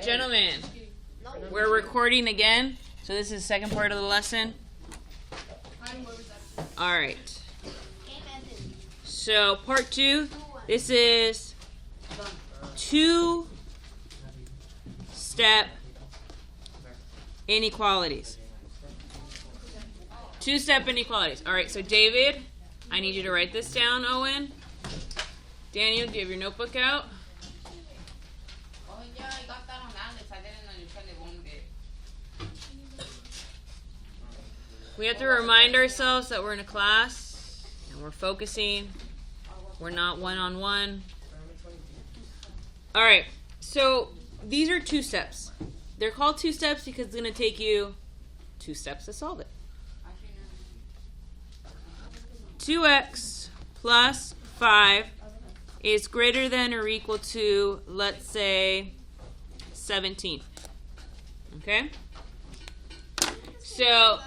Gentlemen, we're recording again, so this is the second part of the lesson. Alright. So, part 2, this is 2-step inequalities. 2-step inequalities. Alright, so David, I need you to write this down, Owen. Daniel, do you have your notebook out? Oh, yeah, I got that on Alex. I didn't know you said it one bit. We have to remind ourselves that we're in a class and we're focusing. We're not one-on-one. Alright, so these are 2 steps. They're called 2 steps because it's going to take you 2 steps to solve it. 2x plus 5 is greater than or equal to, let's say, 17. Okay? So,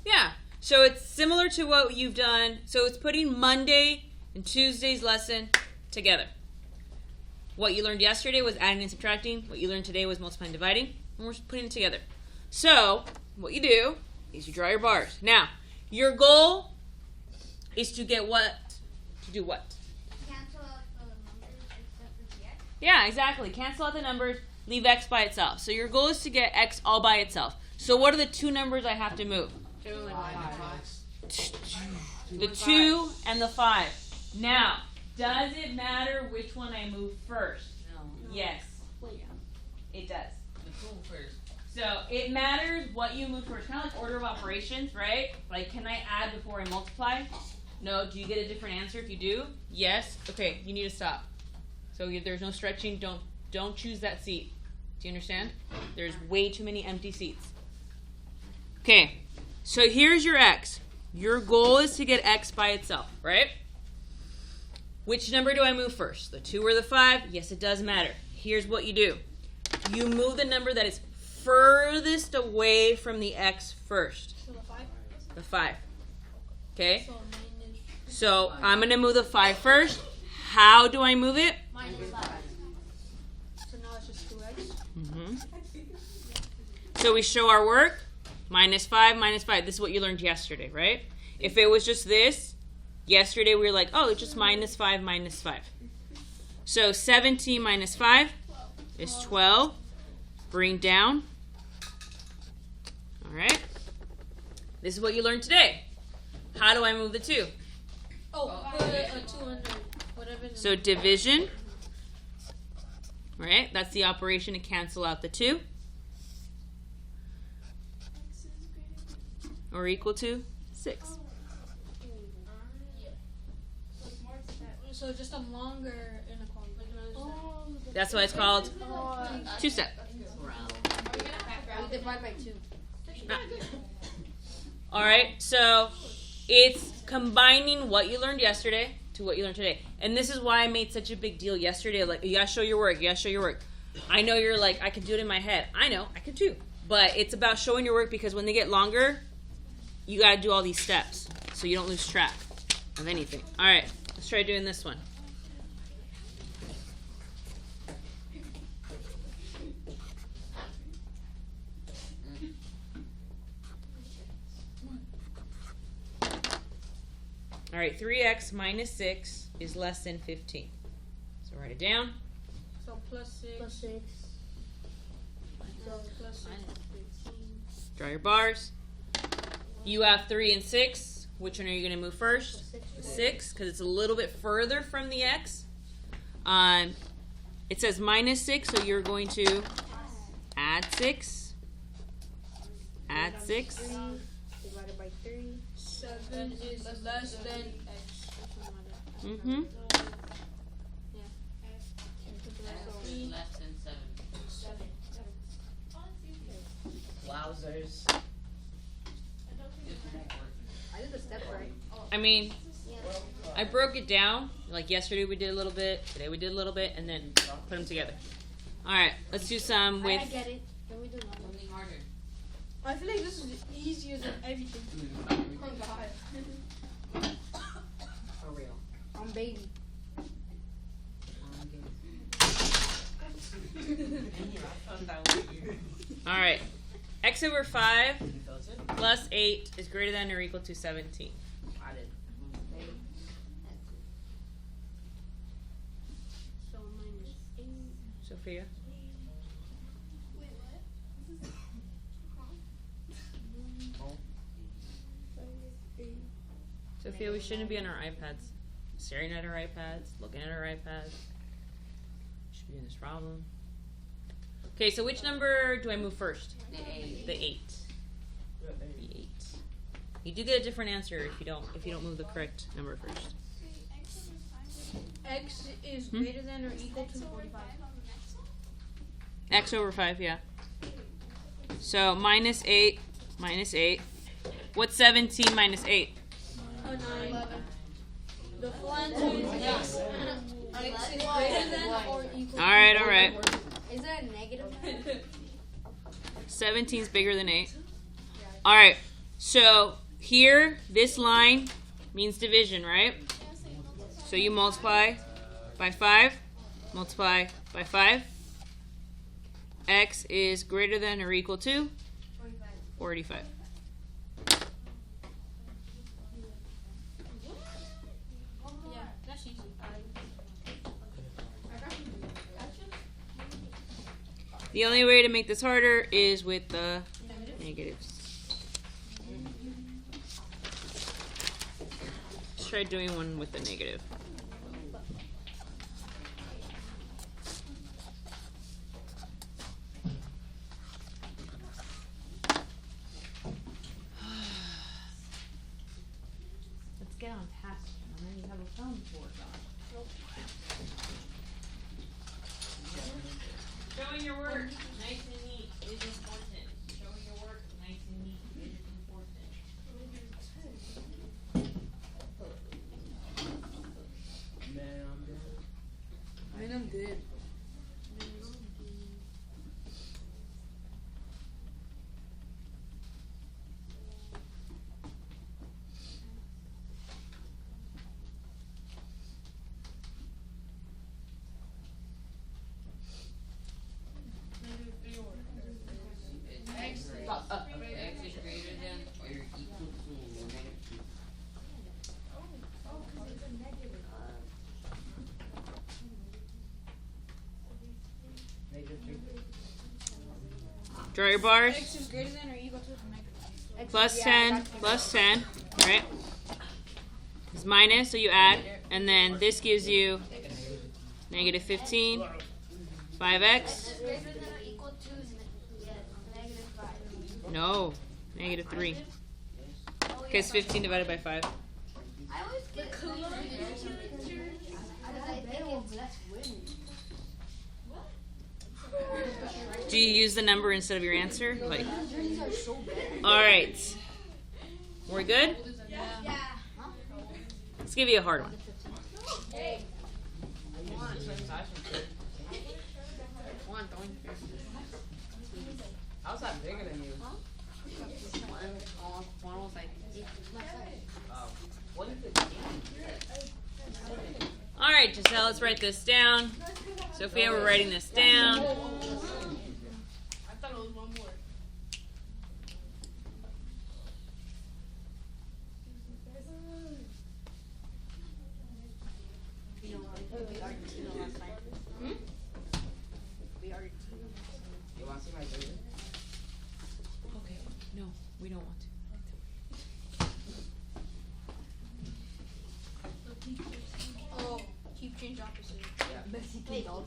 yeah. So it's similar to what you've done. So it's putting Monday and Tuesday's lesson together. What you learned yesterday was adding and subtracting. What you learned today was multiplying and dividing. And we're putting it together. So, what you do is you draw your bars. Now, your goal is to get what? To do what? Cancel out the numbers except for the x. Yeah, exactly. Cancel out the numbers, leave x by itself. So your goal is to get x all by itself. So what are the 2 numbers I have to move? 2 and 5. The 2 and the 5. Now, does it matter which one I move first? No. Yes. It does. The 2 first. So it matters what you move first. Kind of like order of operations, right? Like, can I add before I multiply? No. Do you get a different answer if you do? Yes. Okay, you need to stop. So if there's no stretching, don't choose that seat. Do you understand? There's way too many empty seats. Okay, so here's your x. Your goal is to get x by itself, right? Which number do I move first? The 2 or the 5? Yes, it does matter. Here's what you do. You move the number that is furthest away from the x first. So the 5? The 5. Okay? So minus. So I'm going to move the 5 first. How do I move it? Minus 5. So now it's just 2x. So we show our work. Minus 5, minus 5. This is what you learned yesterday, right? If it was just this, yesterday we were like, oh, it's just minus 5, minus 5. So 17 minus 5 is 12. Bring down. All right. This is what you learned today. How do I move the 2? Oh, put a 200. Whatever. So division. Right? That's the operation to cancel out the 2. Or equal to 6. So just a longer inequality. That's why it's called 2-step. We divide by 2. All right, so it's combining what you learned yesterday to what you learned today. And this is why I made such a big deal yesterday. Like, you gotta show your work. You gotta show your work. I know you're like, I can do it in my head. I know, I can too. But it's about showing your work because when they get longer, you gotta do all these steps so you don't lose track of anything. All right, let's try doing this one. All right, 3x minus 6 is less than 15. So write it down. So plus 6. Plus 6. So plus 6. Draw your bars. You have 3 and 6. Which one are you going to move first? 6, because it's a little bit further from the x. It says minus 6, so you're going to add 6. Add 6. Divided by 3. 7 is less than x. Mm-hmm. Less than 7. Wowzers. I did the step right. I mean, I broke it down. Like yesterday we did a little bit, today we did a little bit, and then put them together. All right, let's do some with... I get it. Then we do another. Something harder. I feel like this is easier than everything. Oh God. For real. I'm baby. All right. X over 5 plus 8 is greater than or equal to 17. So minus 8. Sophia? Wait, what? Sophia, we shouldn't be on our iPads. Staring at our iPads, looking at our iPads. Should be doing this problem. Okay, so which number do I move first? The 8. The 8. The 8. You do get a different answer if you don't move the correct number first. X is greater than or equal to 45. X over 5, yeah. So minus 8, minus 8. What's 17 minus 8? 9. The full answer is X. X is greater than or equal to Alright, alright. Is that a negative? 17 is bigger than 8. Alright, so here, this line means division, right? So you multiply by 5, multiply by 5. X is greater than or equal to 45. Yeah, that's easy. The only way to make this harder is with the negatives. Let's try doing one with the negative. Let's get on task, and then you have a phone to work on. Showing your work nice and neat is important. Showing your work nice and neat is important. Man, I'm good. X is greater than or equal to -2. Draw your bars. X is greater than or equal to negative. Plus 10, plus 10, right? It's minus, so you add, and then this gives you negative 15, 5x. Greater than or equal to -5. No, negative 3. Okay, it's 15 divided by 5. I always get because I think it's less wind. Do you use the number instead of your answer? Like, These are so bad. all right. We're good? Yeah. Let's give you a hard one. How's that bigger than you? One was like What is it? All right, Giselle, let's write this down. Sophia, we're writing this down. I thought it was one more. You want to see my video? Okay, no, we don't want to. Oh, keep change opposite. Wait, oh.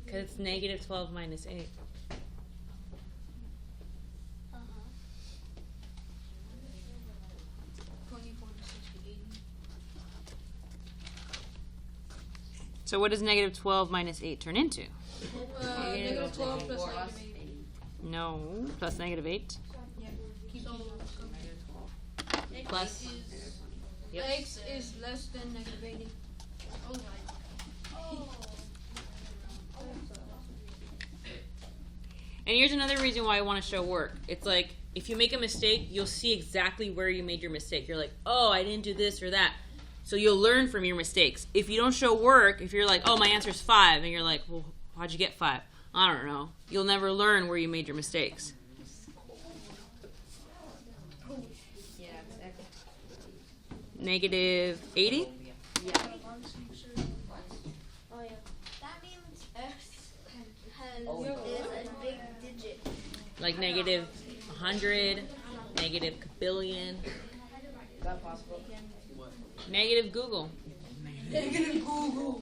Because it's negative 12 minus 8. Uh-huh. 24 to 60, 80. So what does negative 12 minus 8 turn into? Negative 12 plus negative 8. No, plus negative 8. Yeah, keep change opposite. Plus. Yep. X is less than negative 80. Oh my. And here's another reason why I want to show work. It's like, if you make a mistake, you'll see exactly where you made your mistake. You're like, oh, I didn't do this or that. So you'll learn from your mistakes. If you don't show work, if you're like, oh, my answer's 5, and you're like, well, how'd you get 5? I don't know. You'll never learn where you made your mistakes. Negative 80? Oh yeah. That means X is a big digit. Like negative 100, negative billion, Is that possible? negative Google. Negative Google.